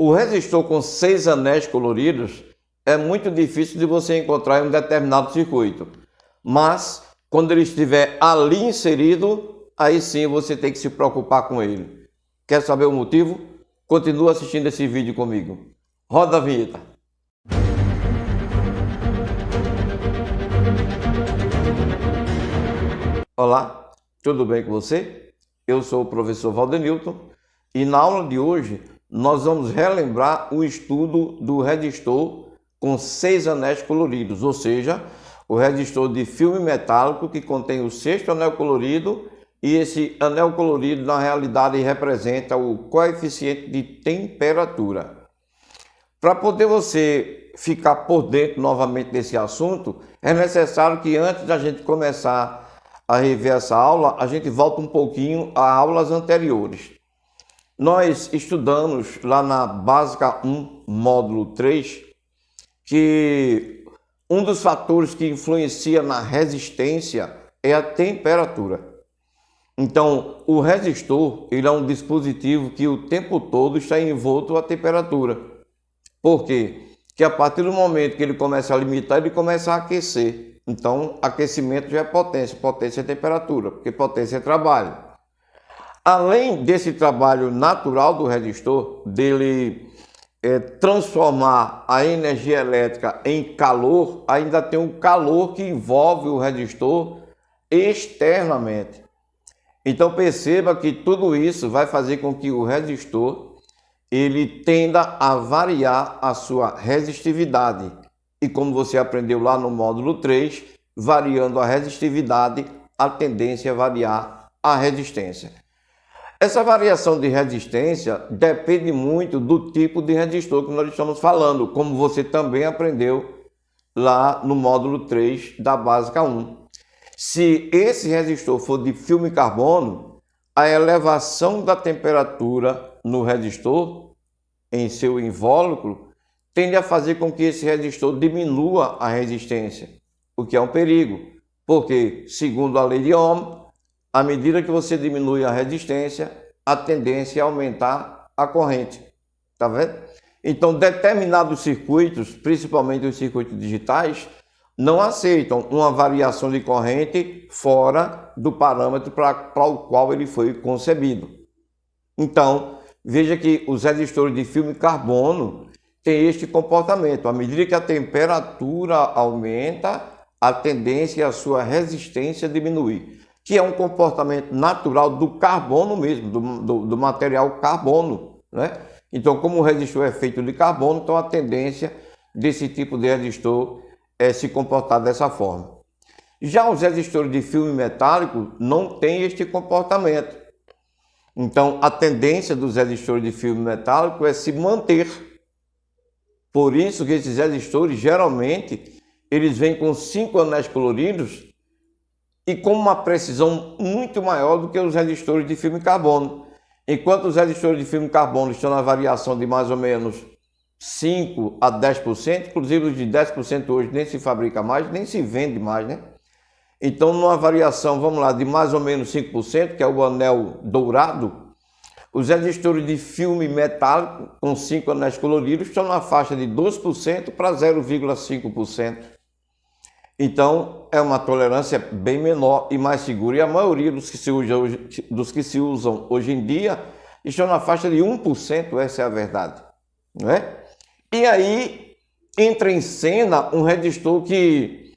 O resistor com 6 anéis coloridos é muito difícil de você encontrar em um determinado circuito, mas quando ele estiver ali inserido, aí sim você tem que se preocupar com ele. Quer saber o motivo? Continua assistindo esse vídeo comigo. Roda a vinheta. Olá, tudo bem com você? Eu sou o professor Valdenilton e na aula de hoje nós vamos relembrar o estudo do resistor com 6 anéis coloridos, ou seja, o resistor de filme metálico que contém o 6º anel colorido, e esse anel colorido na realidade representa o coeficiente de temperatura. Para poder você ficar por dentro novamente desse assunto, é necessário que antes da gente começar a rever essa aula, a gente volta um pouquinho a aulas anteriores. Nós estudamos lá na Básica 1, módulo 3, que um dos fatores que influencia na resistência é a temperatura. Então, o resistor ele é um dispositivo que o tempo todo está envolto à temperatura. Por quê? Porque a partir do momento que ele começa a limitar, ele começa a aquecer. Então, aquecimento já é potência, potência é temperatura, porque potência é trabalho. Além desse trabalho natural do resistor, dele transformar a energia elétrica em calor, ainda tem um calor que envolve o resistor externamente. Então perceba que tudo isso vai fazer com que o resistor ele tenda a variar a sua resistividade. E como você aprendeu lá no módulo 3, variando a resistividade, a tendência é variar a resistência. Essa variação de resistência depende muito do tipo de resistor que nós estamos falando, como você também aprendeu lá no módulo 3 da Básica 1. Se esse resistor for de filme carbono, a elevação da temperatura no resistor, em seu invólucro, tende a fazer com que esse resistor diminua a resistência, o que é um perigo, porque, segundo a lei de Ohm, à medida que você diminui a resistência, a tendência é aumentar a corrente. Tá vendo? Então, determinados circuitos, principalmente os circuitos digitais, não aceitam uma variação de corrente fora do parâmetro para o qual ele foi concebido. Então, veja que os resistores de filme carbono têm este comportamento. À medida que a temperatura aumenta, a tendência é a sua resistência diminuir, que é um comportamento natural do carbono mesmo, do material carbono, né? Então, como o resistor é feito de carbono, então a tendência desse tipo de resistor é se comportar dessa forma. Já os resistores de filme metálico não têm este comportamento. Então, a tendência dos resistores de filme metálico é se manter. Por isso que esses resistores, geralmente, eles vêm com 5 anéis coloridos e com uma precisão muito maior do que os resistores de filme carbono. Enquanto os resistores de filme carbono estão na variação de mais ou menos 5 a 10%, inclusive os de 10% hoje nem se fabrica mais, nem se vende mais, né? Então, numa variação, vamos lá, de mais ou menos 5%, que é o anel dourado, os resistores de filme metálico com 5 anéis coloridos estão na faixa de 2% para 0,5%. Então, é uma tolerância bem menor e mais segura. E a maioria dos que se usam hoje em dia estão na faixa de 1%, essa é a verdade, não é? E aí entra em cena um resistor que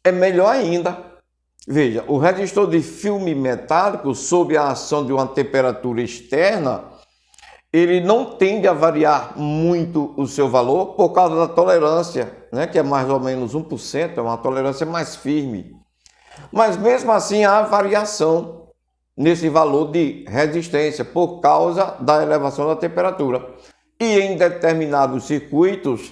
é melhor ainda. Veja, o resistor de filme metálico, sob a ação de uma temperatura externa, ele não tende a variar muito o seu valor por causa da tolerância, né, que é mais ou menos 1%, é uma tolerância mais firme. Mas mesmo assim há variação nesse valor de resistência por causa da elevação da temperatura. E em determinados circuitos,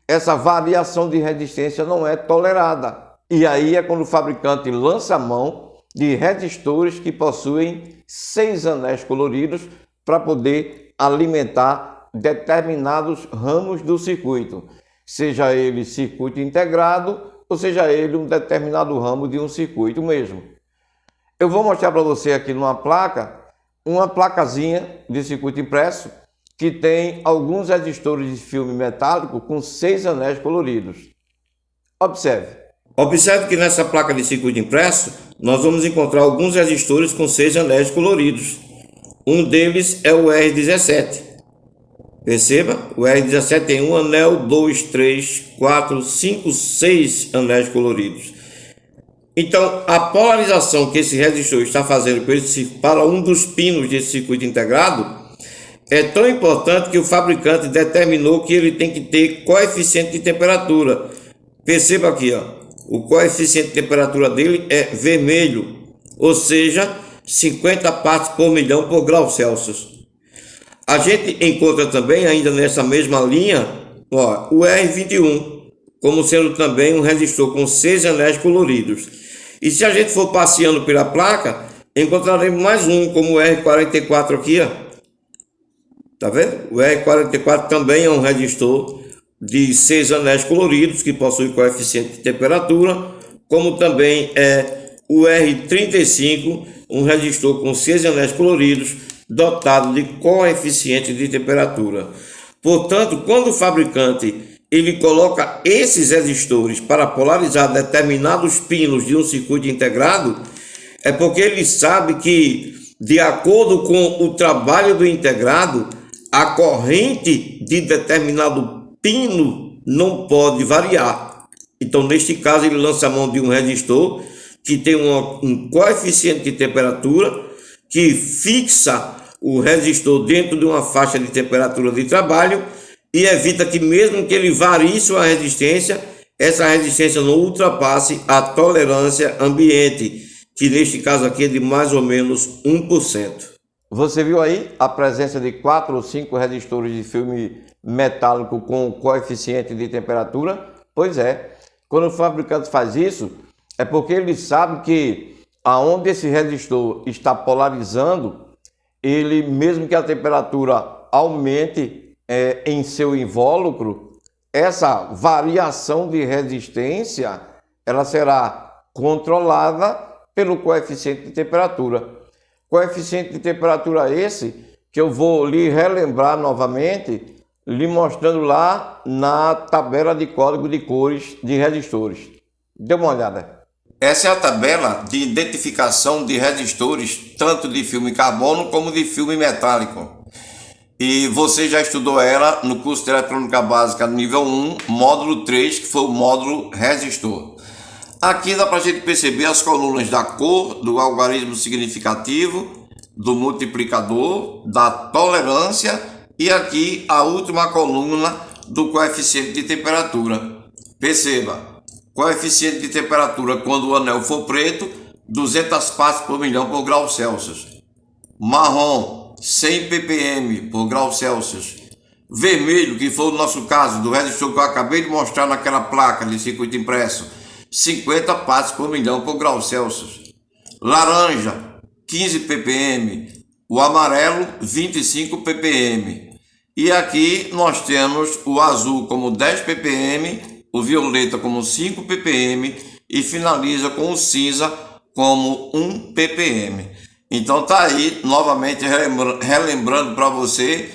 essa variação de resistência não é tolerada. E aí é quando o fabricante lança a mão de resistores que possuem 6 anéis coloridos para poder alimentar determinados ramos do circuito, seja ele circuito integrado ou seja ele um determinado ramo de um circuito mesmo. Eu vou mostrar para você aqui numa placa, uma placazinha de circuito impresso que tem alguns resistores de filme metálico com 6 anéis coloridos. Observe. Observe que nessa placa de circuito impresso, nós vamos encontrar alguns resistores com 6 anéis coloridos. Um deles é o R17. Perceba, o R17 tem um anel, 2, 3, 4, 5, 6 anéis coloridos. Então, a polarização que esse resistor está fazendo para um dos pinos desse circuito integrado é tão importante que o fabricante determinou que ele tem que ter coeficiente de temperatura. Perceba aqui, ó, o coeficiente de temperatura dele é vermelho, ou seja, 50 partes por milhão por grau Celsius. A gente encontra também, ainda nessa mesma linha, ó, o R21, como sendo também um resistor com 6 anéis coloridos. E se a gente for passeando pela placa, encontraremos mais um, como o R44 aqui, ó. Tá vendo? O R44 também é um resistor de 6 anéis coloridos, que possui coeficiente de temperatura, como também é o R35, um resistor com 6 anéis coloridos, dotado de coeficiente de temperatura. Portanto, quando o fabricante ele coloca esses resistores para polarizar determinados pinos de um circuito integrado, é porque ele sabe que, de acordo com o trabalho do integrado, a corrente de determinado pino não pode variar. Então, neste caso, ele lança a mão de um resistor que tem um coeficiente de temperatura que fixa o resistor dentro de uma faixa de temperatura de trabalho e evita que, mesmo que ele varie sua resistência, essa resistência não ultrapasse a tolerância ambiente, que neste caso aqui é de mais ou menos 1%. Você viu aí a presença de 4 ou 5 resistores de filme metálico com coeficiente de temperatura? Pois é, quando o fabricante faz isso, é porque ele sabe que aonde esse resistor está polarizando, ele, mesmo que a temperatura aumente em seu invólucro, essa variação de resistência ela será controlada pelo coeficiente de temperatura. Coeficiente de temperatura esse que eu vou lhe relembrar novamente, lhe mostrando lá na tabela de código de cores de resistores. Dê uma olhada. Essa é a tabela de identificação de resistores, tanto de filme carbono como de filme metálico. E você já estudou ela no curso de Eletrônica Básica nível 1, módulo 3, que foi o módulo resistor. Aqui dá para a gente perceber as colunas da cor, do algarismo significativo, do multiplicador, da tolerância e aqui a última coluna do coeficiente de temperatura. Perceba. Coeficiente de temperatura quando o anel for preto, 200 partes por milhão por grau Celsius. Marrom, 100 ppm por grau Celsius. Vermelho, que foi o nosso caso do resistor que eu acabei de mostrar naquela placa de circuito impresso, 50 partes por milhão por grau Celsius. Laranja, 15 ppm. O amarelo, 25 ppm. E aqui nós temos o azul como 10 ppm, o violeta como 5 ppm e finaliza com o cinza como 1 ppm. Então tá aí, novamente relembrando para você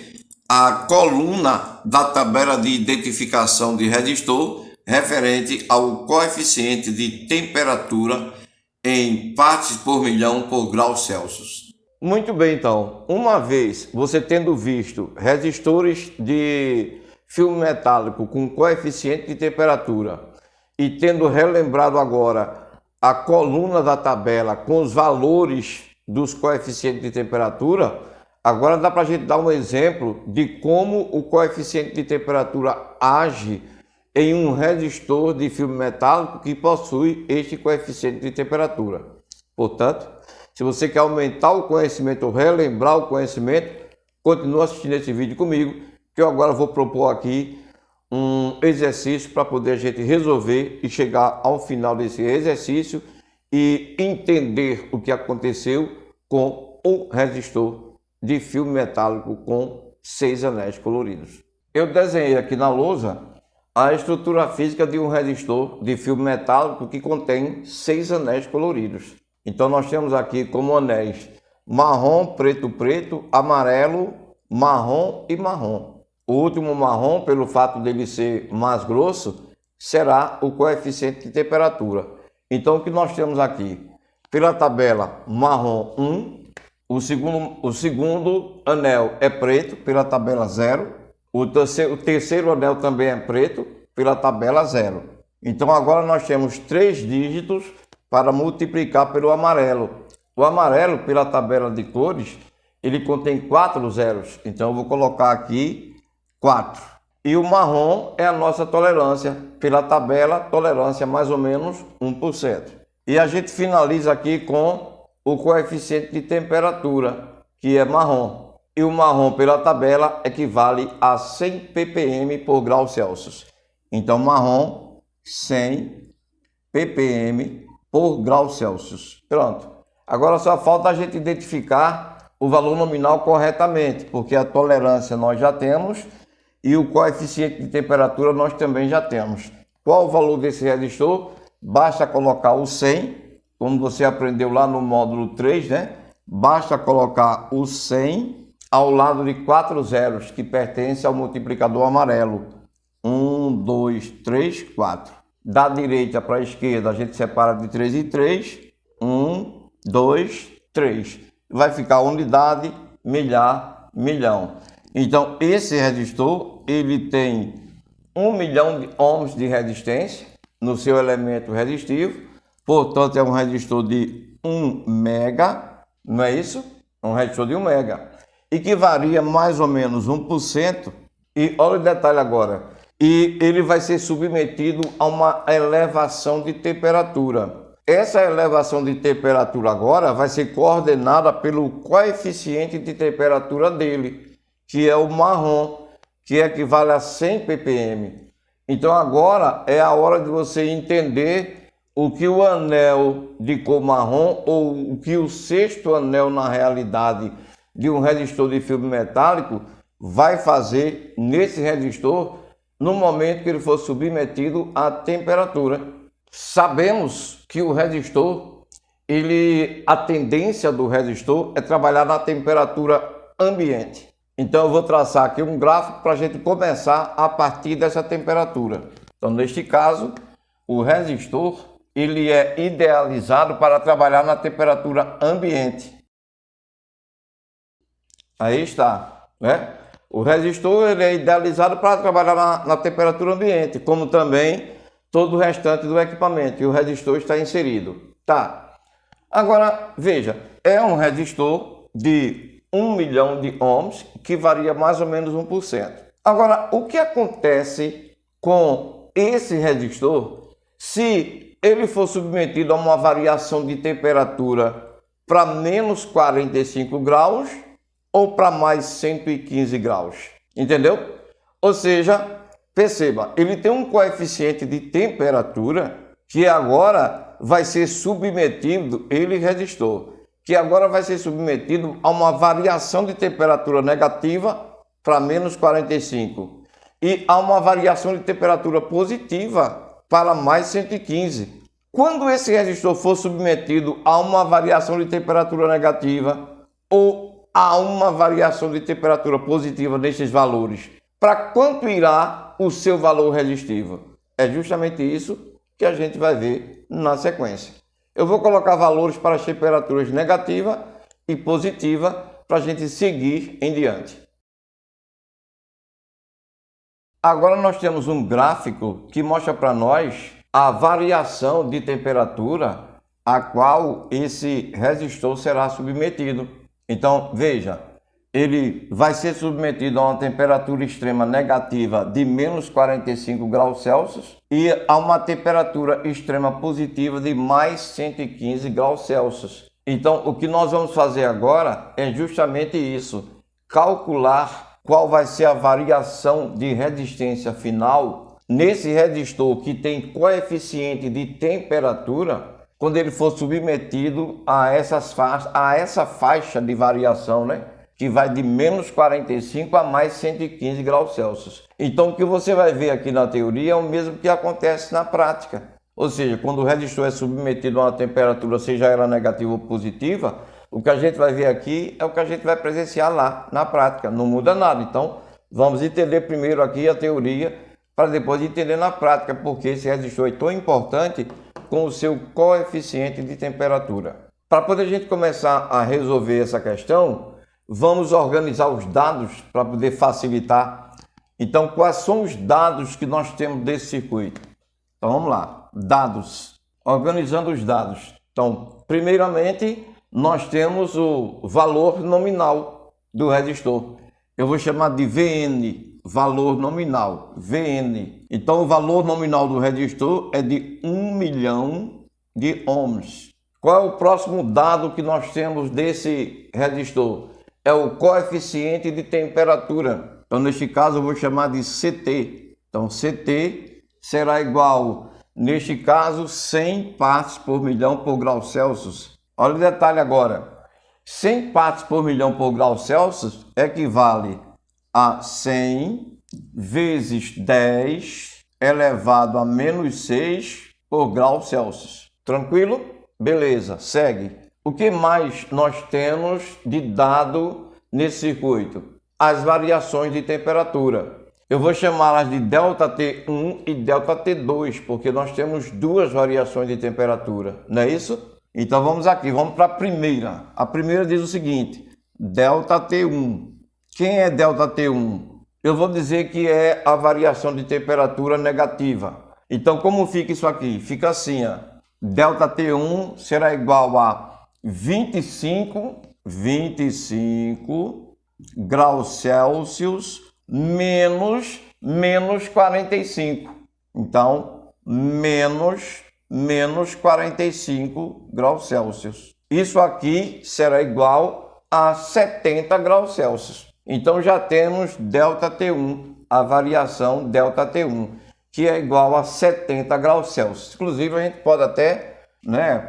a coluna da tabela de identificação de resistor referente ao coeficiente de temperatura em partes por milhão por grau Celsius. Muito bem, então, uma vez você tendo visto resistores de filme metálico com coeficiente de temperatura e tendo relembrado agora a coluna da tabela com os valores dos coeficientes de temperatura, agora dá para a gente dar um exemplo de como o coeficiente de temperatura age em um resistor de filme metálico que possui este coeficiente de temperatura. Portanto, se você quer aumentar o conhecimento ou relembrar o conhecimento, continue assistindo esse vídeo comigo, que eu agora vou propor aqui um exercício para poder a gente resolver e chegar ao final desse exercício e entender o que aconteceu com um resistor de filme metálico com 6 anéis coloridos. Eu desenhei aqui na lousa a estrutura física de um resistor de filme metálico que contém 6 anéis coloridos. Então nós temos aqui como anéis marrom, preto, preto, amarelo, marrom e marrom. O último marrom, pelo fato dele ser mais grosso, será o coeficiente de temperatura. Então, o que nós temos aqui? Pela tabela marrom 1, o segundo anel é preto, pela tabela 0. O terceiro anel também é preto, pela tabela 0. Então, agora nós temos 3 dígitos para multiplicar pelo amarelo. O amarelo, pela tabela de cores, ele contém 4 zeros. Então, eu vou colocar aqui 4. E o marrom é a nossa tolerância. Pela tabela, tolerância mais ou menos 1%. E a gente finaliza aqui com o coeficiente de temperatura, que é marrom. E o marrom pela tabela equivale a 100 ppm por grau Celsius. Então, marrom, 100 ppm por grau Celsius. Pronto. Agora só falta a gente identificar o valor nominal corretamente, porque a tolerância nós já temos e o coeficiente de temperatura nós também já temos. Qual o valor desse resistor? Basta colocar o 100, como você aprendeu lá no módulo 3, né? Basta colocar o 100 ao lado de 4 zeros, que pertence ao multiplicador amarelo. 1, 2, 3, 4. Da direita para a esquerda, a gente separa de 3 em 3. 1, 2, 3. Vai ficar unidade, milhar, milhão. Então, esse resistor, ele tem 1 milhão de ohms de resistência no seu elemento resistivo. Portanto, é um resistor de 1 mega, não é isso? É um resistor de 1 mega. E que varia mais ou menos 1%. E olha o detalhe agora. E ele vai ser submetido a uma elevação de temperatura. Essa elevação de temperatura agora vai ser coordenada pelo coeficiente de temperatura dele, que é o marrom, que equivale a 100 ppm. Então agora é a hora de você entender o que o anel de cor marrom, ou o que o sexto anel na realidade de um resistor de filme metálico vai fazer nesse resistor no momento que ele for submetido à temperatura. Sabemos que o resistor, a tendência do resistor é trabalhar na temperatura ambiente. Então eu vou traçar aqui um gráfico para a gente começar a partir dessa temperatura. Então, neste caso, o resistor ele é idealizado para trabalhar na temperatura ambiente. Aí está, né? O resistor ele é idealizado para trabalhar na temperatura ambiente, como também todo o restante do equipamento, e o resistor está inserido. Tá. Agora, veja, é um resistor de 1 milhão de ohms, que varia mais ou menos 1%. Agora, o que acontece com esse resistor se ele for submetido a uma variação de temperatura para menos 45 graus ou para mais 115 graus? Entendeu? Ou seja, perceba, ele tem um coeficiente de temperatura que agora vai ser submetido, ele resistor, que agora vai ser submetido a uma variação de temperatura negativa para menos 45 e a uma variação de temperatura positiva para mais 115. Quando esse resistor for submetido a uma variação de temperatura negativa ou a uma variação de temperatura positiva nesses valores, para quanto irá o seu valor resistivo? É justamente isso que a gente vai ver na sequência. Eu vou colocar valores para as temperaturas negativa e positiva para a gente seguir em diante. Agora nós temos um gráfico que mostra para nós a variação de temperatura a qual esse resistor será submetido. Então, veja, ele vai ser submetido a uma temperatura extrema negativa de menos 45 graus Celsius e a uma temperatura extrema positiva de mais 115 graus Celsius. Então, o que nós vamos fazer agora é justamente isso, calcular qual vai ser a variação de resistência final nesse resistor que tem coeficiente de temperatura quando ele for submetido a essa faixa de variação, né? Que vai de menos 45 a mais 115 graus Celsius. Então, o que você vai ver aqui na teoria é o mesmo que acontece na prática. Ou seja, quando o resistor é submetido a uma temperatura, seja ela negativa ou positiva, O que a gente vai ver aqui é o que a gente vai presenciar lá na prática, não muda nada. Então, vamos entender primeiro aqui a teoria, para depois entender na prática porque esse resistor é tão importante com o seu coeficiente de temperatura. Para poder a gente começar a resolver essa questão, vamos organizar os dados para poder facilitar. Então, quais são os dados que nós temos desse circuito? Então, vamos lá. Dados. Organizando os dados. Então, primeiramente, nós temos o valor nominal do resistor. Eu vou chamar de VN, valor nominal, VN. Então, o valor nominal do resistor é de 1 milhão de ohms. Qual é o próximo dado que nós temos desse resistor? É o coeficiente de temperatura. Então, neste caso, eu vou chamar de CT. Então, CT será igual, neste caso, 100 partes por milhão por grau Celsius. Olha o detalhe agora. 100 partes por milhão por grau Celsius equivale a 100 vezes 10 elevado a menos 6 por grau Celsius. Tranquilo? Beleza, segue. O que mais nós temos de dado nesse circuito? As variações de temperatura. Eu vou chamá-las de ΔT1 e ΔT2, porque nós temos duas variações de temperatura, não é isso? Então vamos aqui, vamos para a primeira. A primeira diz o seguinte, ΔT1. Quem é ΔT1? Eu vou dizer que é a variação de temperatura negativa. Então como fica isso aqui? Fica assim, ó. ΔT1 será igual a 25 graus Celsius menos 45. Então, menos 45 graus Celsius. Isso aqui será igual a 70 graus Celsius. Então, já temos ΔT1, a variação ΔT1, que é igual a 70 graus Celsius. Inclusive, a gente pode até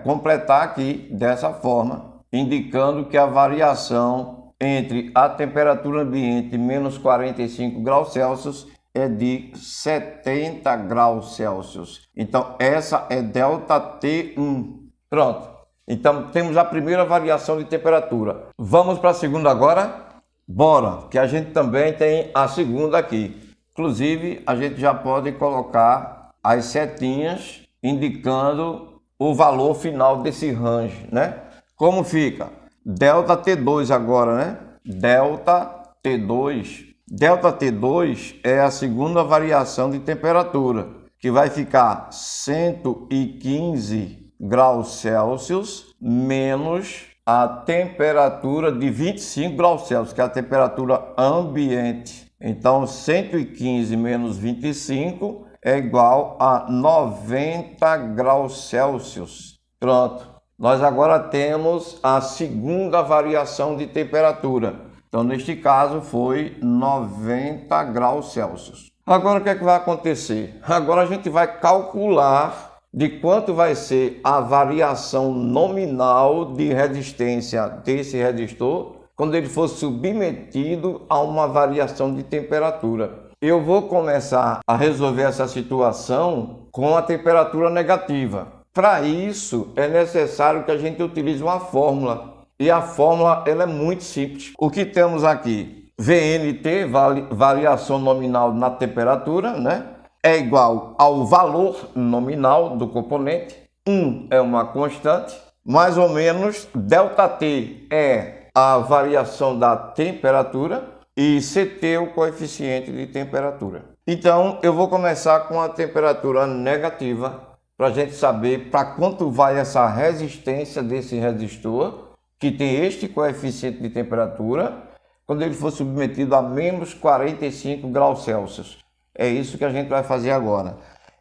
completar aqui dessa forma, indicando que a variação entre a temperatura ambiente menos 45 graus Celsius é de 70 graus Celsius. Então, essa é ΔT1. Pronto. Então, temos a primeira variação de temperatura. Vamos para a segunda agora? Bora, que a gente também tem a segunda aqui. Inclusive, a gente já pode colocar as setinhas indicando o valor final desse range, né? Como fica? ΔT2 agora, né? ΔT2. ΔT2 é a segunda variação de temperatura, que vai ficar 115 graus Celsius menos a temperatura de 25 graus Celsius, que é a temperatura ambiente. Então, 115 menos 25 é igual a 90 graus Celsius. Pronto. Nós agora temos a segunda variação de temperatura. Então, neste caso, foi 90 graus Celsius. Agora, o que é que vai acontecer? Agora a gente vai calcular de quanto vai ser a variação nominal de resistência desse resistor quando ele for submetido a uma variação de temperatura. Eu vou começar a resolver essa situação com a temperatura negativa. Para isso, é necessário que a gente utilize uma fórmula. E a fórmula ela é muito simples. O que temos aqui? VNT, variação nominal na temperatura, né? É igual ao valor nominal do componente. 1 é uma constante. Mais ou menos, ΔT é a variação da temperatura. E CT é o coeficiente de temperatura. Então, eu vou começar com a temperatura negativa, para a gente saber para quanto vai essa resistência desse resistor, que tem este coeficiente de temperatura, quando ele for submetido a menos 45 graus Celsius. É isso que a gente vai fazer agora.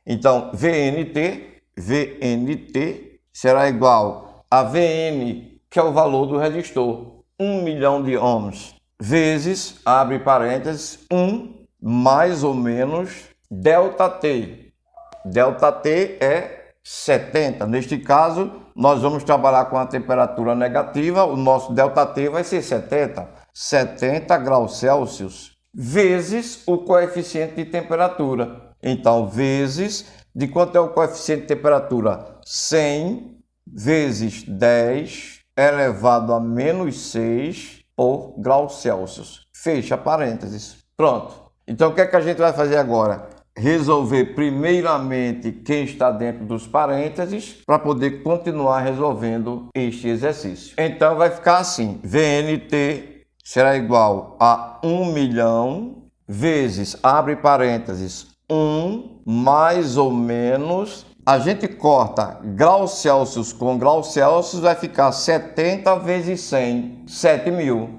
Então, VNT será igual a VN, que é o valor do resistor, 1 milhão de ohms, vezes, abre parênteses, 1 mais ou menos ΔT. ΔT é 70. Neste caso, nós vamos trabalhar com a temperatura negativa. O nosso ΔT vai ser 70 graus Celsius, vezes o coeficiente de temperatura. Então, vezes, de quanto é o coeficiente de temperatura? 100 vezes 10 elevado a menos 6 por graus Celsius. Fecha parênteses. Pronto. Então, o que é que a gente vai fazer agora? Resolver primeiramente quem está dentro dos parênteses para poder continuar resolvendo este exercício. Então, vai ficar assim. VNT será igual a 1 milhão vezes, abre parênteses, 1 mais ou menos, a gente corta graus Celsius com graus Celsius, vai ficar 70 vezes 100, 7.000,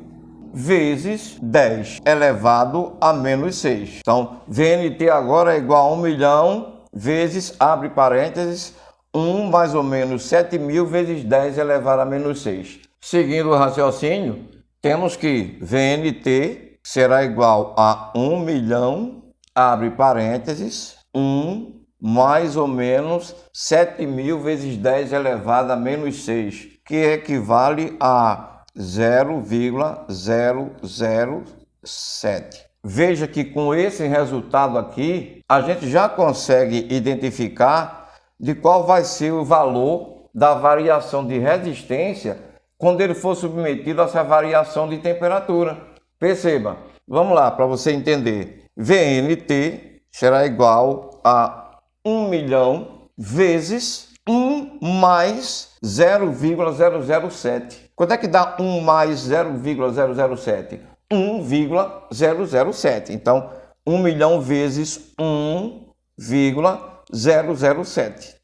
vezes 10 elevado a menos 6. Então, VNT agora é igual a 1 milhão vezes, abre parênteses, 1 mais ou menos 7.000 vezes 10 elevado a menos 6. Seguindo o raciocínio, temos que VNT será igual a 1 milhão, abre parênteses, 1 mais ou menos 7.000 vezes 10 elevado a menos 6, que equivale a 0,007. Veja que com esse resultado aqui, a gente já consegue identificar de qual vai ser o valor da variação de resistência quando ele for submetido a essa variação de temperatura. Perceba, vamos lá para você entender. VNT será igual a 1 milhão vezes 1 mais 0,007. Quanto é que dá 1 mais 0,007? 1,007. Então, 1 milhão vezes 1,007.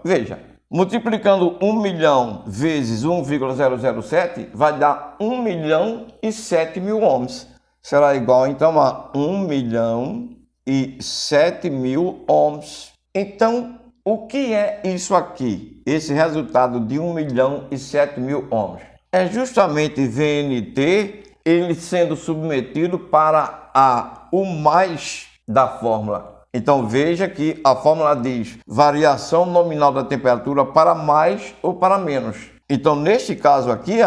Veja, multiplicando 1 milhão vezes 1,007 vai dar 1 milhão e 7 mil ohms. Será igual, então, a 1 milhão e 7 mil ohms. Então, o que é isso aqui? Esse resultado de 1 milhão e 7 mil ohms? É justamente VNT, ele sendo submetido para o mais da fórmula. Então, veja que a fórmula diz variação nominal da temperatura para mais ou para menos. Então, neste caso aqui,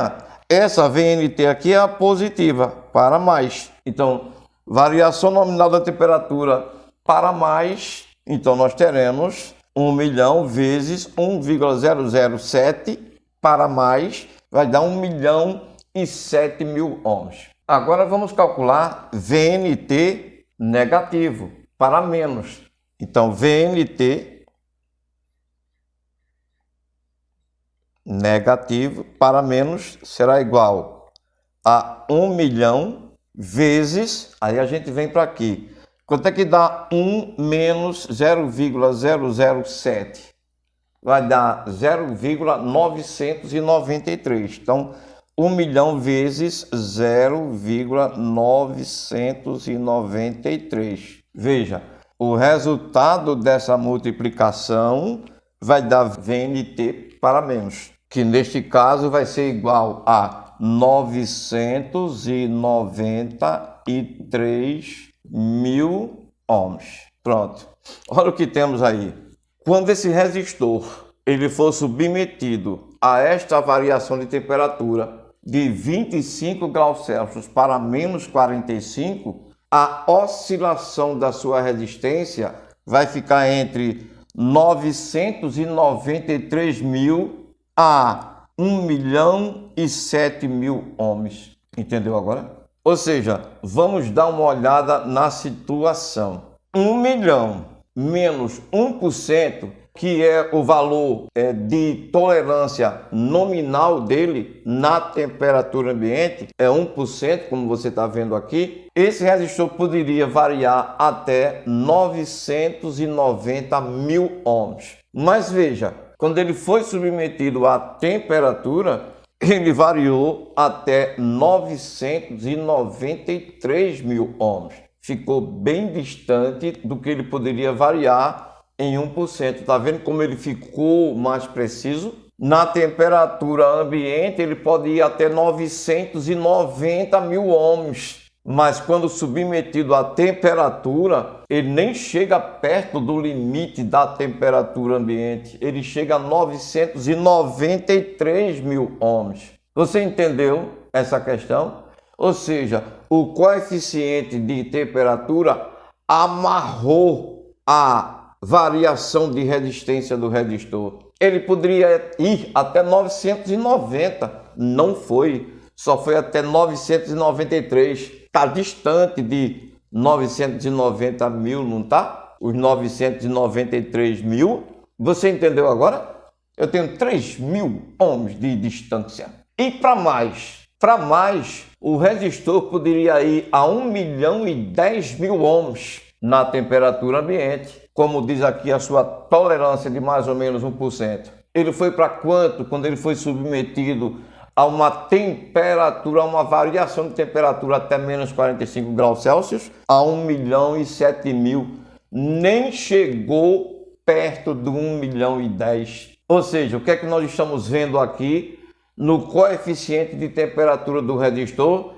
essa VNT aqui é a positiva, para mais. Então, variação nominal da temperatura para mais, então nós teremos 1 milhão vezes 1,007 para mais, vai dar 1 milhão e 7 mil ohms. Agora vamos calcular VNT negativo para menos. Então, VNT negativo para menos será igual a 1 milhão vezes, aí a gente vem para aqui. Quanto é que dá 1 menos 0,007? Vai dar 0,993. Então, 1 milhão vezes 0,993. Veja, o resultado dessa multiplicação vai dar VNT para menos, que neste caso vai ser igual a 993 mil ohms. Pronto. Olha o que temos aí. Quando esse resistor ele for submetido a esta variação de temperatura de 25 graus Celsius para menos 45, a oscilação da sua resistência vai ficar entre 993 mil a 1 milhão e 7 mil ohms. Entendeu agora? Ou seja, vamos dar uma olhada na situação. 1 milhão menos 1%, que é o valor de tolerância nominal dele na temperatura ambiente, é 1%, como você está vendo aqui. Esse resistor poderia variar até 990 mil ohms. Mas veja, quando ele foi submetido à temperatura, ele variou até 993 mil ohms. Ficou bem distante do que ele poderia variar em 1%. Está vendo como ele ficou mais preciso? Na temperatura ambiente, ele pode ir até 990 mil ohms. Mas quando submetido à temperatura, ele nem chega perto do limite da temperatura ambiente. Ele chega a 993 mil ohms. Você entendeu essa questão? Ou seja, o coeficiente de temperatura amarrou a variação de resistência do resistor. Ele poderia ir até 990, não foi, só foi até 993. Está distante de 990 mil, não está? Os 993 mil. Você entendeu agora? Eu tenho 3.000 ohms de distância. E para mais, o resistor poderia ir a 1.010.000 ohms na temperatura ambiente, como diz aqui a sua tolerância de mais ou menos 1%. Ele foi para quanto quando ele foi submetido a uma temperatura, a uma variação de temperatura até menos 45 graus Celsius? A 1.007.000. Nem chegou perto do 1.010.000. Ou seja, o que é que nós estamos vendo aqui no coeficiente de temperatura do resistor?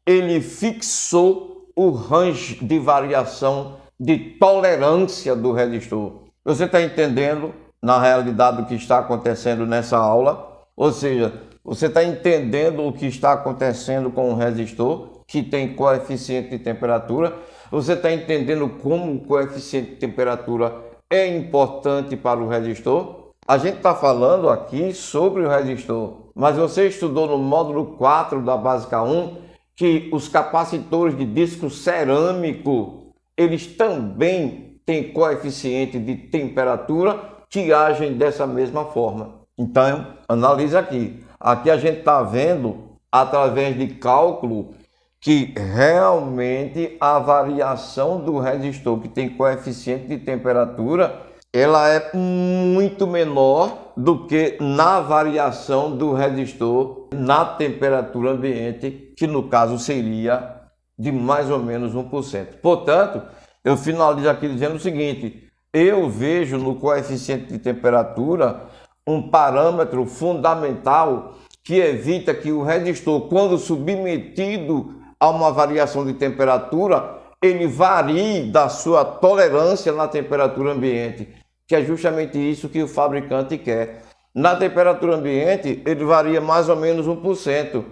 Ele fixou o range de variação de tolerância do resistor. Você está entendendo na realidade o que está acontecendo nessa aula? Ou seja, você está entendendo o que está acontecendo com o resistor que tem coeficiente de temperatura? Você está entendendo como o coeficiente de temperatura é importante para o resistor? A gente está falando aqui sobre o resistor, mas você estudou no módulo 4 da Básica 1 que os capacitores de disco cerâmico, eles também têm coeficiente de temperatura que agem dessa mesma forma. Então, analisa aqui. Aqui a gente está vendo, através de cálculo, que realmente a variação do resistor que tem coeficiente de temperatura, ela é muito menor do que na variação do resistor na temperatura ambiente, que no caso seria de mais ou menos 1%. Portanto, eu finalizo aqui dizendo o seguinte: eu vejo no coeficiente de temperatura um parâmetro fundamental que evita que o resistor, quando submetido a uma variação de temperatura, ele varie da sua tolerância na temperatura ambiente, que é justamente isso que o fabricante quer. Na temperatura ambiente, ele varia mais ou menos 1%.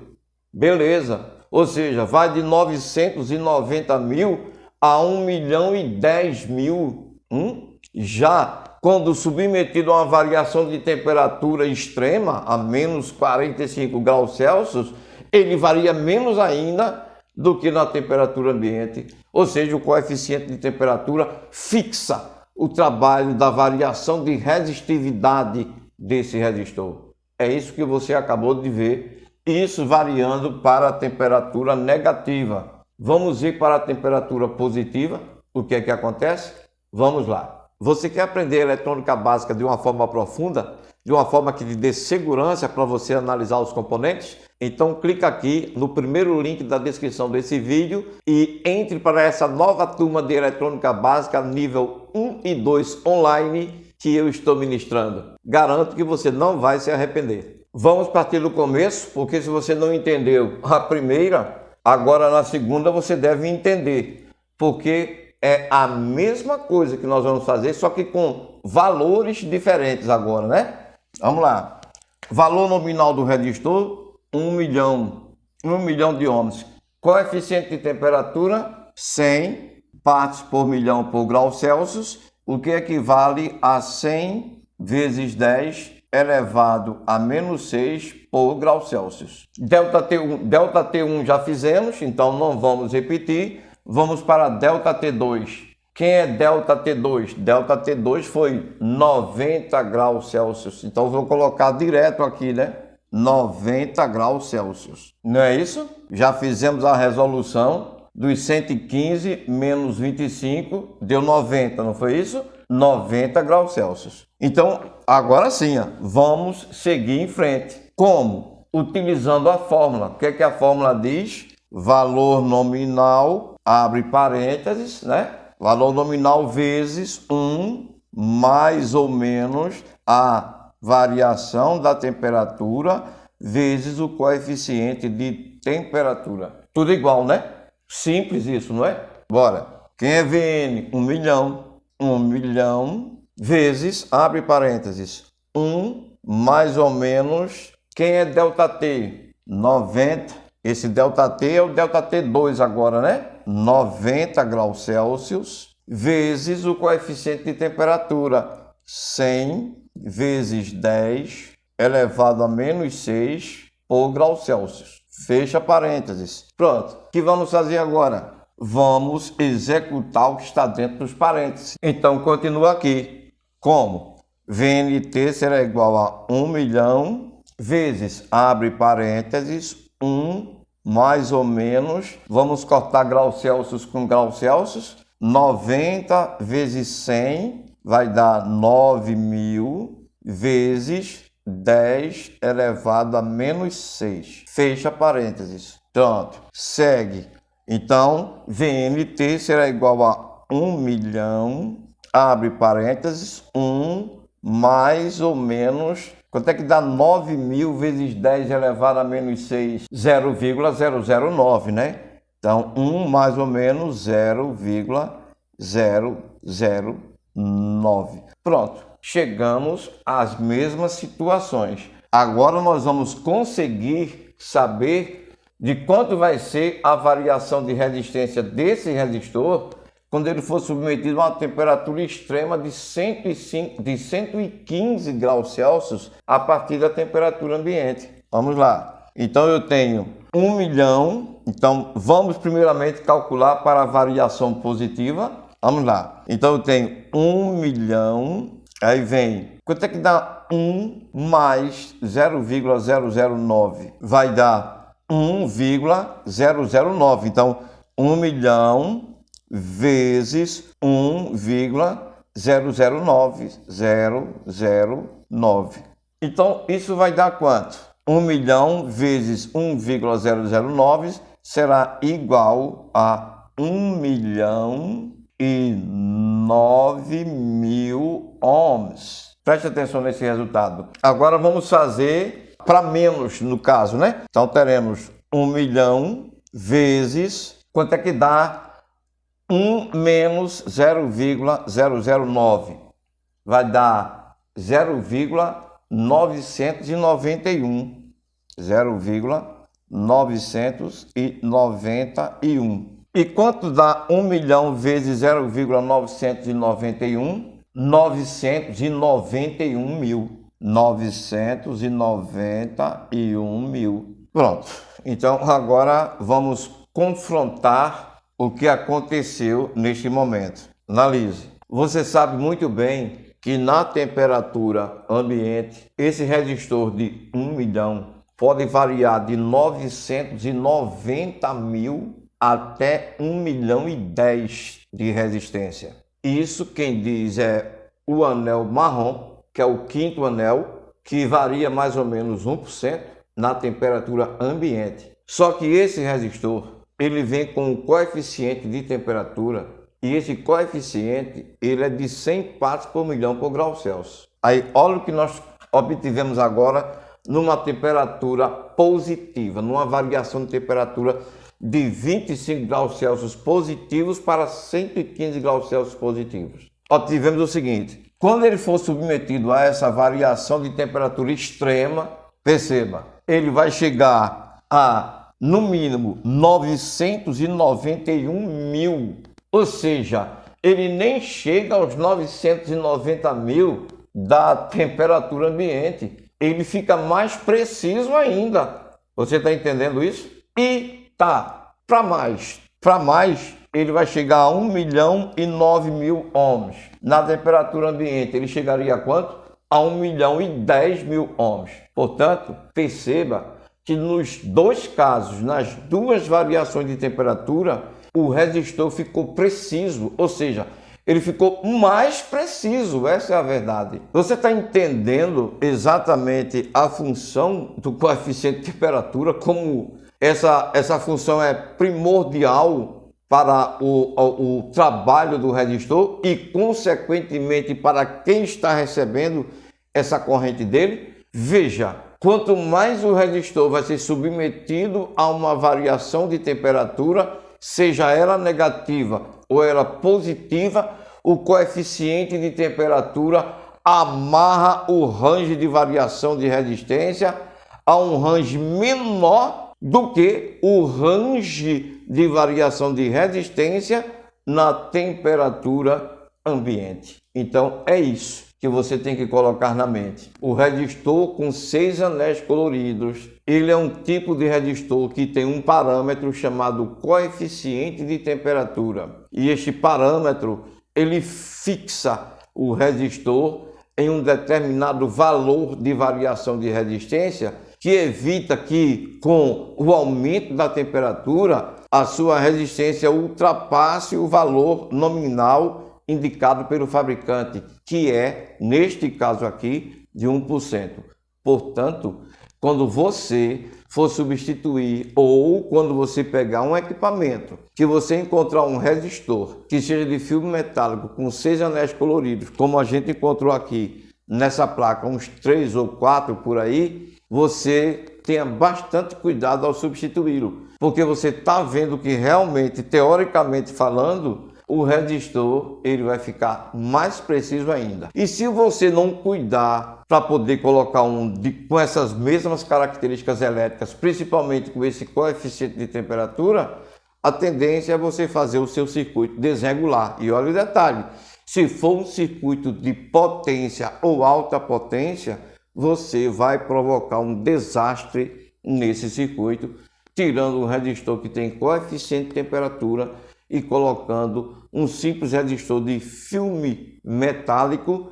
Beleza. Ou seja, vai de 990.000 a 1.010.000. Já quando submetido a uma variação de temperatura extrema, a menos 45 graus Celsius, ele varia menos ainda do que na temperatura ambiente. Ou seja, o coeficiente de temperatura fixa o trabalho da variação de resistividade desse resistor. É isso que você acabou de ver, isso variando para a temperatura negativa. Vamos ir para a temperatura positiva. O que é que acontece? Vamos lá. Você quer aprender eletrônica básica de uma forma profunda, de uma forma que lhe dê segurança para você analisar os componentes? Então clica aqui no primeiro link da descrição desse vídeo e entre para essa nova turma de eletrônica básica nível 1 e 2 online que eu estou ministrando. Garanto que você não vai se arrepender. Vamos partir do começo, porque se você não entendeu a primeira, agora na segunda você deve entender, porque é a mesma coisa que nós vamos fazer, só que com valores diferentes agora, né? Vamos lá. Valor nominal do resistor, 1 milhão de ohms. Coeficiente de temperatura, 100 partes por milhão por grau Celsius, o que equivale a 100 vezes 10 elevado a menos 6 por grau Celsius. Delta T1 já fizemos, então não vamos repetir. Vamos para delta T2. Quem é delta T2? Delta T2 foi 90 graus Celsius. Então vou colocar direto aqui, né? 90 graus Celsius. Não é isso? Já fizemos a resolução dos 115 menos 25, deu 90, não foi isso? 90 graus Celsius. Então, agora sim, vamos seguir em frente. Como? Utilizando a fórmula. O que é que a fórmula diz? Valor nominal, abre parênteses, né? Valor nominal vezes 1 mais ou menos a variação da temperatura vezes o coeficiente de temperatura. Tudo igual, né? Simples isso, não é? Bora. Quem é VN? 1 milhão. 1 milhão vezes, abre parênteses, 1 mais ou menos. Quem é delta T? 90. Esse delta T é o delta T2 agora, né? 90 graus Celsius vezes o coeficiente de temperatura, 100 vezes 10 elevado a menos 6 por grau Celsius. Fecha parênteses. Pronto. O que vamos fazer agora? Vamos executar o que está dentro dos parênteses. Então, continua aqui. Como? VNT será igual a 1 milhão vezes, abre parênteses, 1 mais ou menos, vamos cortar grau Celsius com grau Celsius, 90 vezes 100 vai dar 9.000 vezes 10 elevado a menos 6. Fecha parênteses. Pronto. Segue. Então, VNT será igual a 1 milhão, abre parênteses, 1 mais ou menos, quanto é que dá 9.000 vezes 10 elevado a menos 6? 0,009, né? Então, 1 mais ou menos 0,009. Pronto, chegamos às mesmas situações. Agora nós vamos conseguir saber de quanto vai ser a variação de resistência desse resistor quando ele for submetido a uma temperatura extrema de 115 graus Celsius a partir da temperatura ambiente. Vamos lá. Então eu tenho 1 milhão. Então vamos primeiramente calcular para a variação positiva. Vamos lá. Então eu tenho 1 milhão. Aí vem. Quanto é que dá 1 mais 0,009? Vai dar 1,009. Então 1 milhão vezes 1,009. Então, isso vai dar quanto? 1 milhão vezes 1,009 será igual a 1.009.000 ohms. Preste atenção nesse resultado. Agora vamos fazer para menos, no caso, né? Então, teremos 1 milhão vezes... Quanto é que dá? 1 menos 0,009 vai dar 0,991. 0,991. E quanto dá 1 milhão vezes 0,991? 991 mil. 991 mil. Pronto. Então agora vamos confrontar o que aconteceu neste momento. Analise. Você sabe muito bem que na temperatura ambiente, esse resistor de 1 milhão pode variar de 990 mil até 1 milhão e 10 de resistência. Isso quem diz é o anel marrom, que é o quinto anel, que varia mais ou menos 1% na temperatura ambiente. Só que esse resistor ele vem com um coeficiente de temperatura e esse coeficiente ele é de 100 partes por milhão por grau Celsius. Aí olha o que nós obtivemos agora numa temperatura positiva, numa variação de temperatura de 25 graus Celsius positivos para 115 graus Celsius positivos. Obtivemos o seguinte: quando ele for submetido a essa variação de temperatura extrema, perceba, ele vai chegar a no mínimo 991 mil, ou seja, ele nem chega aos 990 mil da temperatura ambiente, ele fica mais preciso ainda. Você está entendendo isso? E tá, para mais, ele vai chegar a 1 milhão e 9 mil ohms. Na temperatura ambiente, ele chegaria a quanto? A 1 milhão e 10 mil ohms. Portanto, perceba que nos dois casos, nas duas variações de temperatura, o resistor ficou preciso, ou seja, ele ficou mais preciso, essa é a verdade. Você está entendendo exatamente a função do coeficiente de temperatura, como essa função é primordial para o trabalho do resistor e, consequentemente, para quem está recebendo essa corrente dele? Veja, quanto mais o resistor vai ser submetido a uma variação de temperatura, seja ela negativa ou ela positiva, o coeficiente de temperatura amarra o range de variação de resistência a um range menor do que o range de variação de resistência na temperatura ambiente. Então é isso que você tem que colocar na mente. O resistor com 6 anéis coloridos, ele é um tipo de resistor que tem um parâmetro chamado coeficiente de temperatura. E este parâmetro, ele fixa o resistor em um determinado valor de variação de resistência, que evita que, com o aumento da temperatura, a sua resistência ultrapasse o valor nominal indicado pelo fabricante, que é, neste caso aqui, de 1%. Portanto, quando você for substituir ou quando você pegar um equipamento que você encontrar um resistor que seja de filme metálico com 6 anéis coloridos, como a gente encontrou aqui nessa placa, uns 3 ou 4 por aí, você tenha bastante cuidado ao substituí-lo, porque você está vendo que realmente, teoricamente falando, o resistor ele vai ficar mais preciso ainda. E se você não cuidar para poder colocar com essas mesmas características elétricas, principalmente com esse coeficiente de temperatura, a tendência é você fazer o seu circuito desregular. E olha o detalhe, se for um circuito de potência ou alta potência, você vai provocar um desastre nesse circuito, tirando um resistor que tem coeficiente de temperatura e colocando um simples resistor de filme metálico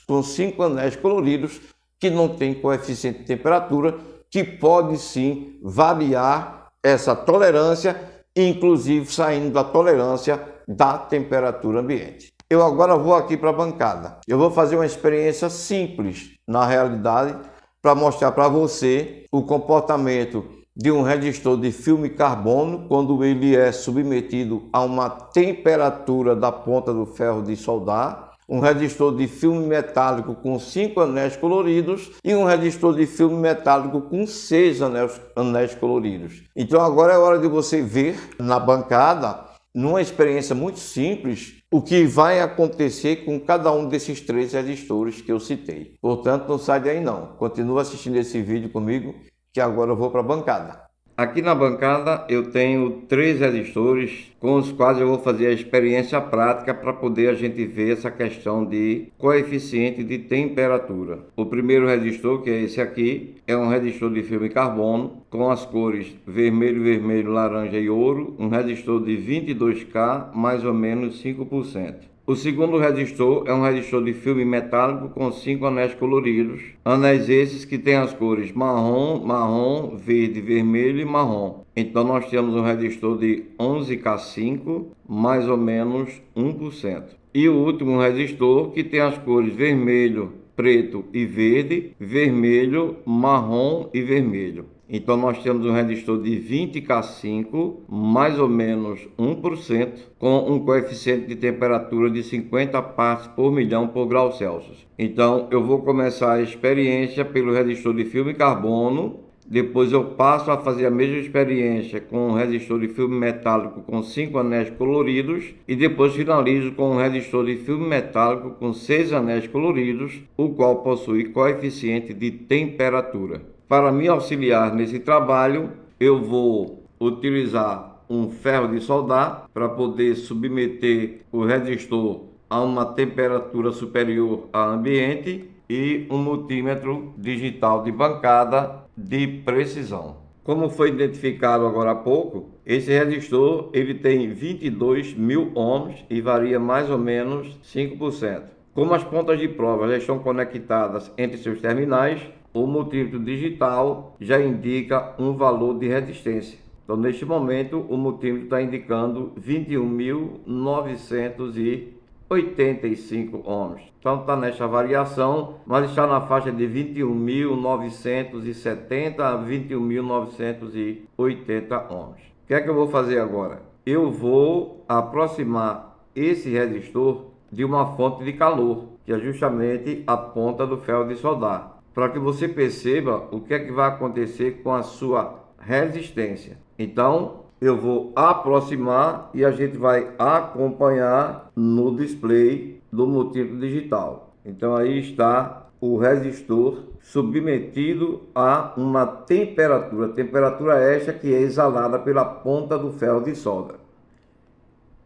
com 5 anéis coloridos que não tem coeficiente de temperatura, que pode sim variar essa tolerância, inclusive saindo da tolerância da temperatura ambiente. Eu agora vou aqui para a bancada. Eu vou fazer uma experiência simples, na realidade, para mostrar para você o comportamento de um resistor de filme carbono quando ele é submetido a uma temperatura da ponta do ferro de soldar, um resistor de filme metálico com 5 anéis coloridos e um resistor de filme metálico com 6 anéis coloridos. Então agora é hora de você ver na bancada, numa experiência muito simples, o que vai acontecer com cada um desses 3 resistores que eu citei. Portanto, não sai daí não. Continua assistindo esse vídeo comigo, que agora eu vou para a bancada. Aqui na bancada eu tenho 3 resistores com os quais eu vou fazer a experiência prática para poder a gente ver essa questão de coeficiente de temperatura. O primeiro resistor, que é esse aqui, é um resistor de filme carbono com as cores vermelho, vermelho, laranja e ouro, um resistor de 22K, mais ou menos 5%. O segundo resistor é um resistor de filme metálico com 5 anéis coloridos. Anéis esses que tem as cores marrom, marrom, verde, vermelho e marrom. Então nós temos um resistor de 11K5, mais ou menos 1%. E o último resistor que tem as cores vermelho, preto e verde, vermelho, marrom e vermelho. Então nós temos um resistor de 20K5, mais ou menos 1%, com um coeficiente de temperatura de 50 partes por milhão por grau Celsius. Então eu vou começar a experiência pelo resistor de filme carbono, depois eu passo a fazer a mesma experiência com um resistor de filme metálico com 5 anéis coloridos e depois finalizo com um resistor de filme metálico com 6 anéis coloridos, o qual possui coeficiente de temperatura. Para me auxiliar nesse trabalho, eu vou utilizar um ferro de soldar para poder submeter o resistor a uma temperatura superior ao ambiente e um multímetro digital de bancada de precisão. Como foi identificado agora há pouco, esse resistor ele tem 22.000 ohms e varia mais ou menos 5%. Como as pontas de prova já estão conectadas entre seus terminais, o multímetro digital já indica um valor de resistência. Então, neste momento, o multímetro está indicando 21.985 ohms. Então, está nesta variação, mas está na faixa de 21.970 a 21.980 ohms. O que é que eu vou fazer agora? Eu vou aproximar esse resistor de uma fonte de calor, que é justamente a ponta do ferro de soldar, para que você perceba o que é que vai acontecer com a sua resistência. Então, eu vou aproximar e a gente vai acompanhar no display do multímetro digital. Então, aí está o resistor submetido a uma temperatura esta que é exalada pela ponta do ferro de solda.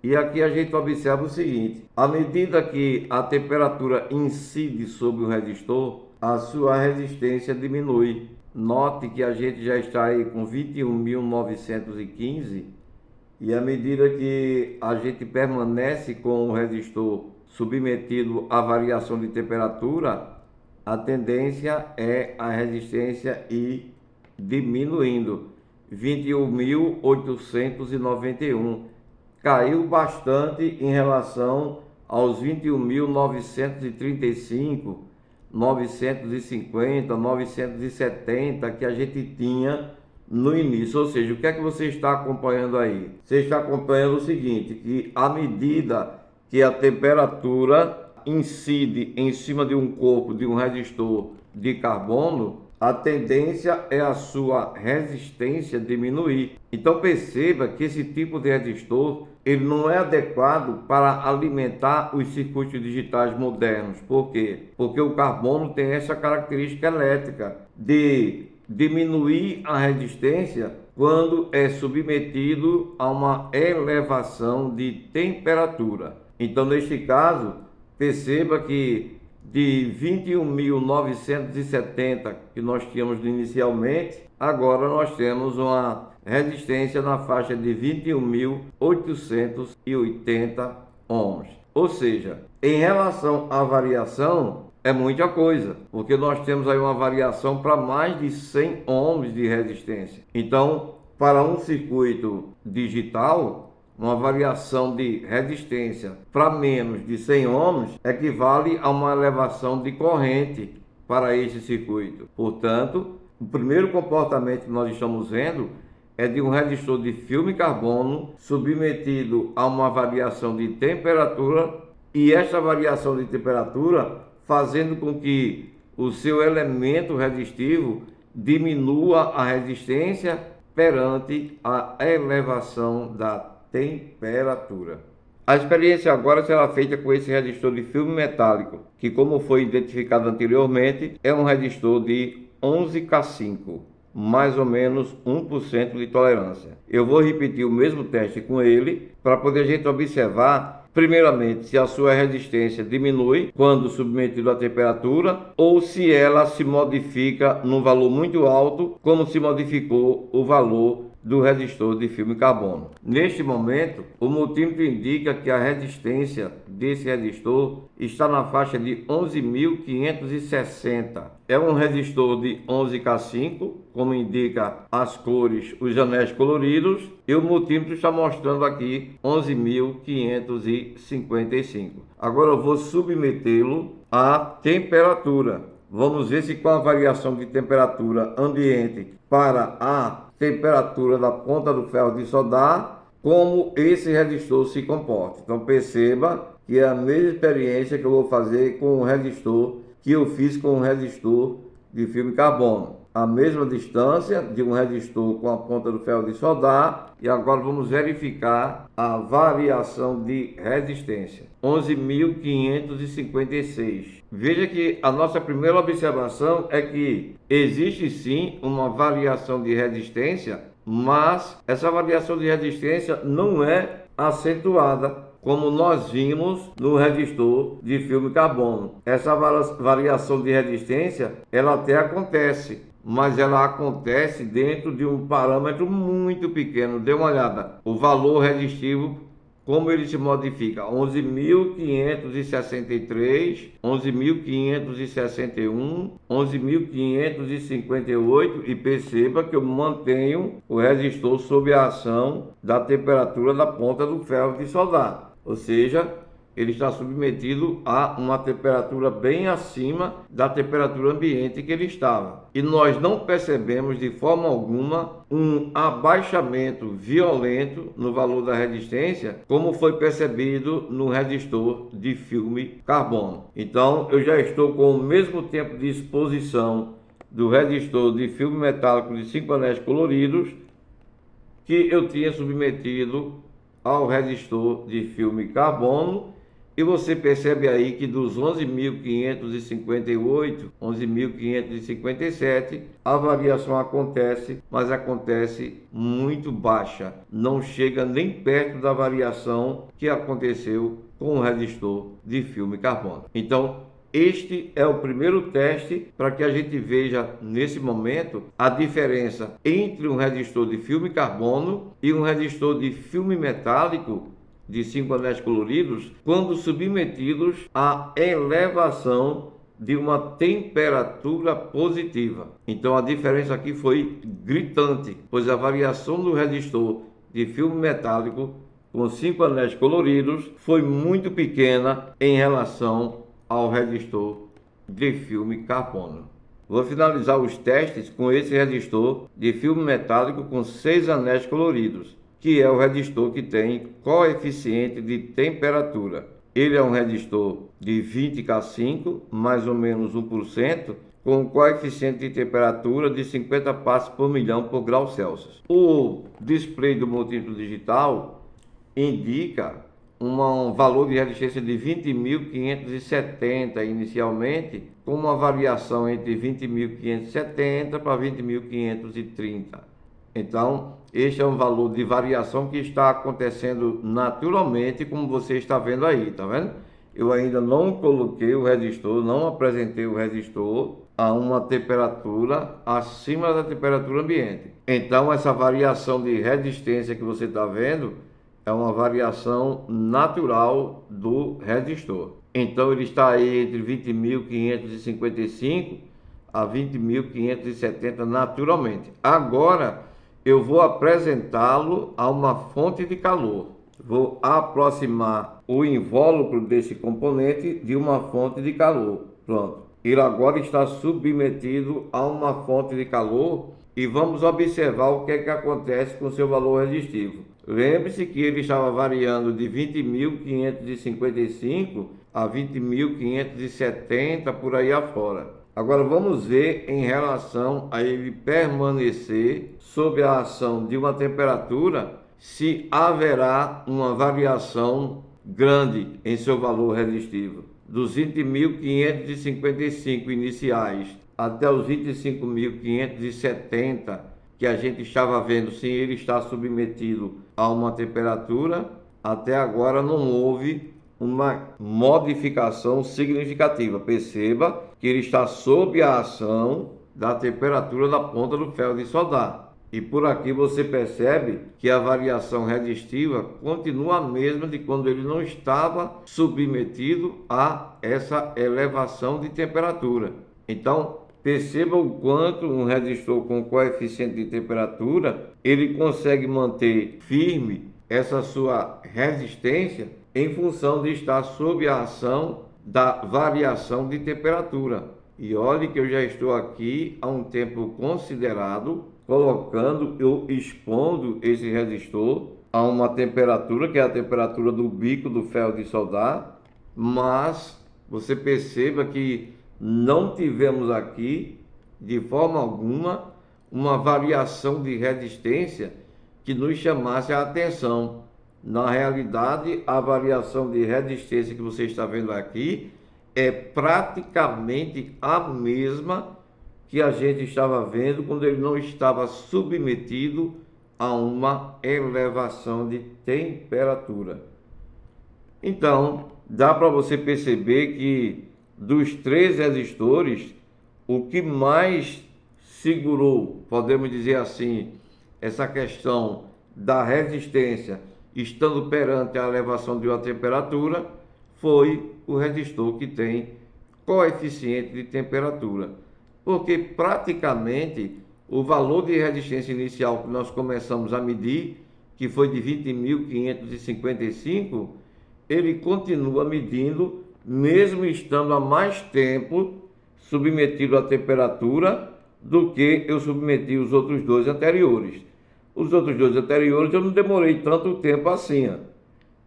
E aqui a gente observa o seguinte: à medida que a temperatura incide sobre o resistor, a sua resistência diminui. Note que a gente já está aí com 21.915 e à medida que a gente permanece com o resistor submetido à variação de temperatura, a tendência é a resistência ir diminuindo. 21.891 caiu bastante em relação aos 21.935, 950, 970 que a gente tinha no início. Ou seja, o que é que você está acompanhando aí? Você está acompanhando o seguinte, que à medida que a temperatura incide em cima de um corpo de um resistor de carbono, a tendência é a sua resistência diminuir. Então perceba que esse tipo de resistor ele não é adequado para alimentar os circuitos digitais modernos. Por quê? Porque o carbono tem essa característica elétrica de diminuir a resistência quando é submetido a uma elevação de temperatura. Então, neste caso, perceba que de 21.970 que nós tínhamos inicialmente, agora nós temos uma resistência na faixa de 21.880 ohms. Ou seja, em relação à variação, é muita coisa, porque nós temos aí uma variação para mais de 100 ohms de resistência. Então, para um circuito digital, uma variação de resistência para menos de 100 ohms equivale a uma elevação de corrente para esse circuito. Portanto, o primeiro comportamento que nós estamos vendo é de um resistor de filme carbono submetido a uma variação de temperatura, e esta variação de temperatura fazendo com que o seu elemento resistivo diminua a resistência perante a elevação da temperatura. A experiência agora será feita com esse resistor de filme metálico, que, como foi identificado anteriormente, é um resistor de 11K5, mais ou menos 1% de tolerância. Eu vou repetir o mesmo teste com ele para poder a gente observar, primeiramente, se a sua resistência diminui quando submetido à temperatura ou se ela se modifica num valor muito alto, como se modificou o valor do resistor de filme carbono. Neste momento, o multímetro indica que a resistência desse resistor está na faixa de 11.560. É um resistor de 11K5, como indica as cores, os anéis coloridos, e o multímetro está mostrando aqui 11.555. Agora eu vou submetê-lo à temperatura. Vamos ver se com a variação de temperatura ambiente para a temperatura da ponta do ferro de soldar, como esse resistor se comporta. Então perceba que é a mesma experiência que eu vou fazer com o resistor que eu fiz com o resistor de filme carbono. A mesma distância de um resistor com a ponta do ferro de soldar, e agora vamos verificar a variação de resistência. 11.556. Veja que a nossa primeira observação é que existe sim uma variação de resistência, mas essa variação de resistência não é acentuada, como nós vimos no resistor de filme carbono. Essa variação de resistência, ela até acontece, mas ela acontece dentro de um parâmetro muito pequeno. Dê uma olhada, o valor resistivo, como ele se modifica: 11.563, 11.561, 11.558, e perceba que eu mantenho o resistor sob a ação da temperatura da ponta do ferro de soldar, ou seja, ele está submetido a uma temperatura bem acima da temperatura ambiente que ele estava. E nós não percebemos de forma alguma um abaixamento violento no valor da resistência, como foi percebido no resistor de filme carbono. Então, eu já estou com o mesmo tempo de exposição do resistor de filme metálico de 5 anéis coloridos que eu tinha submetido ao resistor de filme carbono, E você percebe aí que dos 11.558, 11.557, a variação acontece, mas acontece muito baixa. Não chega nem perto da variação que aconteceu com o resistor de filme carbono. Então, este é o primeiro teste para que a gente veja nesse momento a diferença entre um resistor de filme carbono e um resistor de filme metálico de 5 anéis coloridos quando submetidos à elevação de uma temperatura positiva. Então a diferença aqui foi gritante, pois a variação do resistor de filme metálico com 5 anéis coloridos foi muito pequena em relação ao resistor de filme carbono. Vou finalizar os testes com esse resistor de filme metálico com 6 anéis coloridos, que é o resistor que tem coeficiente de temperatura. Ele é um resistor de 20K5, mais ou menos 1%, com coeficiente de temperatura de 50 passos por milhão por grau Celsius. O display do multímetro digital indica um valor de resistência de 20.570 inicialmente, com uma variação entre 20.570 para 20.530. Então, este é um valor de variação que está acontecendo naturalmente, como você está vendo aí, tá vendo? Eu ainda não coloquei o resistor, não apresentei o resistor a uma temperatura acima da temperatura ambiente. Então, essa variação de resistência que você está vendo é uma variação natural do resistor. Então, ele está aí entre 20.555 a 20.570 naturalmente. Agora, eu vou apresentá-lo a uma fonte de calor. Vou aproximar o invólucro desse componente de uma fonte de calor. Pronto. Ele agora está submetido a uma fonte de calor e vamos observar o que é que acontece com seu valor resistivo. Lembre-se que ele estava variando de 20.555 a 20.570 por aí afora. Agora vamos ver em relação a ele permanecer sob a ação de uma temperatura, se haverá uma variação grande em seu valor resistivo. Dos 20.555 iniciais até os 25.570 que a gente estava vendo, se ele está submetido a uma temperatura, até agora não houve uma modificação significativa. Perceba que ele está sob a ação da temperatura da ponta do ferro de soldar. E por aqui você percebe que a variação resistiva continua a mesma de quando ele não estava submetido a essa elevação de temperatura. Então, perceba o quanto um resistor com coeficiente de temperatura, ele consegue manter firme essa sua resistência em função de estar sob a ação da variação de temperatura. E olhe que eu já estou aqui há um tempo considerado, colocando ou expondo esse resistor a uma temperatura, que é a temperatura do bico do ferro de soldar, mas você perceba que não tivemos aqui, de forma alguma, uma variação de resistência que nos chamasse a atenção. Na realidade, a variação de resistência que você está vendo aqui é praticamente a mesma que a gente estava vendo quando ele não estava submetido a uma elevação de temperatura. Então, dá para você perceber que dos 3 resistores, o que mais segurou, podemos dizer assim, essa questão da resistência estando perante a elevação de uma temperatura, foi o resistor que tem coeficiente de temperatura. Porque praticamente o valor de resistência inicial que nós começamos a medir, que foi de 20.555, ele continua medindo, mesmo estando há mais tempo submetido à temperatura do que eu submeti os outros 2 anteriores. Os outros 2 anteriores eu não demorei tanto tempo assim.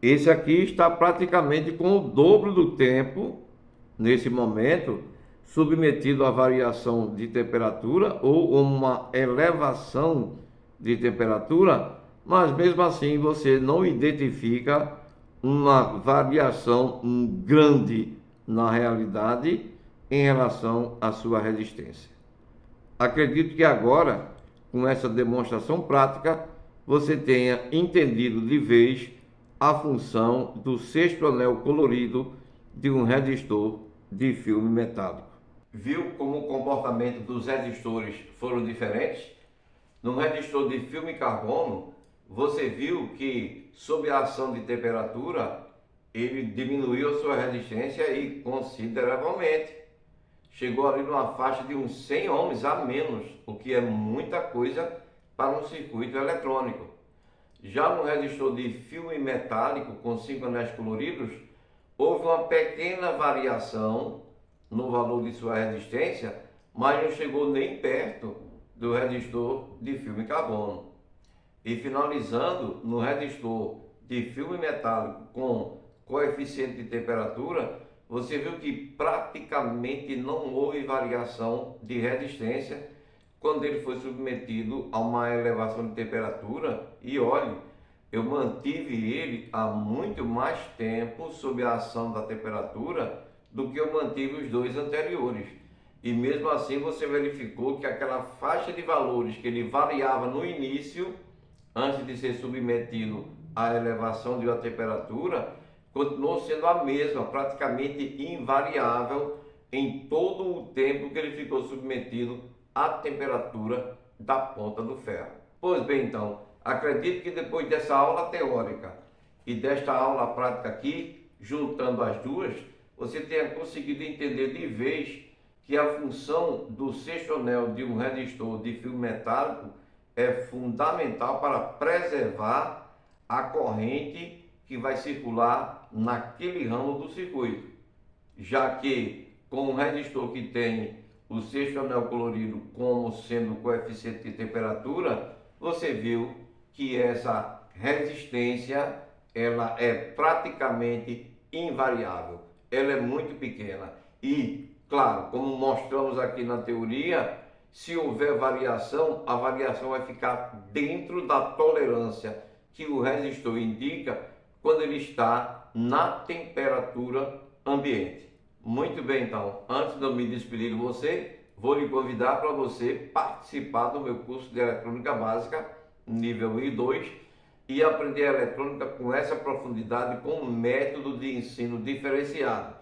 Esse aqui está praticamente com o dobro do tempo, nesse momento, submetido à variação de temperatura ou uma elevação de temperatura, mas mesmo assim você não identifica uma variação grande na realidade em relação à sua resistência. Acredito que agora, com essa demonstração prática, você tenha entendido de vez a função do sexto anel colorido de um resistor de filme metálico. Viu como o comportamento dos resistores foram diferentes? No resistor de filme carbono, você viu que, sob a ação de temperatura, ele diminuiu a sua resistência e consideravelmente. Chegou ali numa faixa de uns 100 ohms a menos, o que é muita coisa para um circuito eletrônico. Já no resistor de filme metálico com 5 anéis coloridos, houve uma pequena variação no valor de sua resistência, mas não chegou nem perto do resistor de filme carbono. E finalizando, no resistor de filme metálico com coeficiente de temperatura, você viu que praticamente não houve variação de resistência quando ele foi submetido a uma elevação de temperatura. E olhe, eu mantive ele há muito mais tempo sob a ação da temperatura do que eu mantive os dois anteriores. E mesmo assim você verificou que aquela faixa de valores que ele variava no início, antes de ser submetido à elevação de uma temperatura, continuou sendo a mesma, praticamente invariável em todo o tempo que ele ficou submetido à temperatura da ponta do ferro. Pois bem, então, acredito que depois dessa aula teórica e desta aula prática aqui, juntando as duas, você tenha conseguido entender de vez que a função do sexto anel de um resistor de filme metálico é fundamental para preservar a corrente que vai circular naquele ramo do circuito, já que com um resistor que tem o sexto anel colorido como sendo o coeficiente de temperatura, você viu que essa resistência ela é praticamente invariável, ela é muito pequena e, claro, como mostramos aqui na teoria, se houver variação, a variação vai ficar dentro da tolerância que o resistor indica quando ele está na temperatura ambiente. Muito bem, então, antes de eu me despedir de você, vou lhe convidar para você participar do meu curso de eletrônica básica, nível 1 e 2, e aprender a eletrônica com essa profundidade, com um método de ensino diferenciado,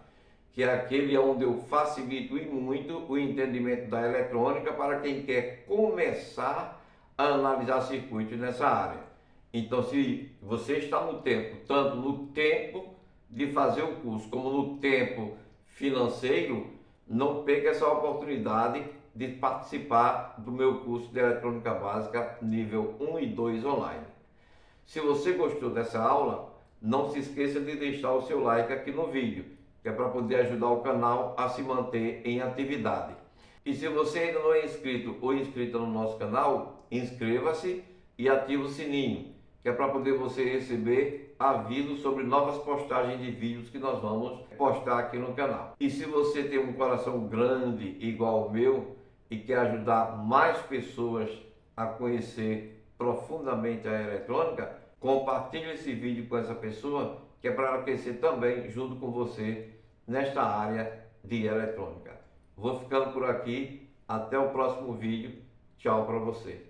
que é aquele onde eu facilito e muito o entendimento da eletrônica para quem quer começar a analisar circuitos nessa área. Então, se você está no tempo, tanto no tempo de fazer o curso, como no tempo financeiro, não perca essa oportunidade de participar do meu curso de eletrônica básica nível 1 e 2 online. Se você gostou dessa aula, não se esqueça de deixar o seu like aqui no vídeo, que é para poder ajudar o canal a se manter em atividade. E se você ainda não é inscrito ou inscrita no nosso canal, inscreva-se e ative o sininho, que é para poder você receber avisos sobre novas postagens de vídeos que nós vamos postar aqui no canal. E se você tem um coração grande igual ao meu e quer ajudar mais pessoas a conhecer profundamente a eletrônica, compartilhe esse vídeo com essa pessoa, que é para ela crescer também junto com você nesta área de eletrônica. Vou ficando por aqui, até o próximo vídeo, tchau para você.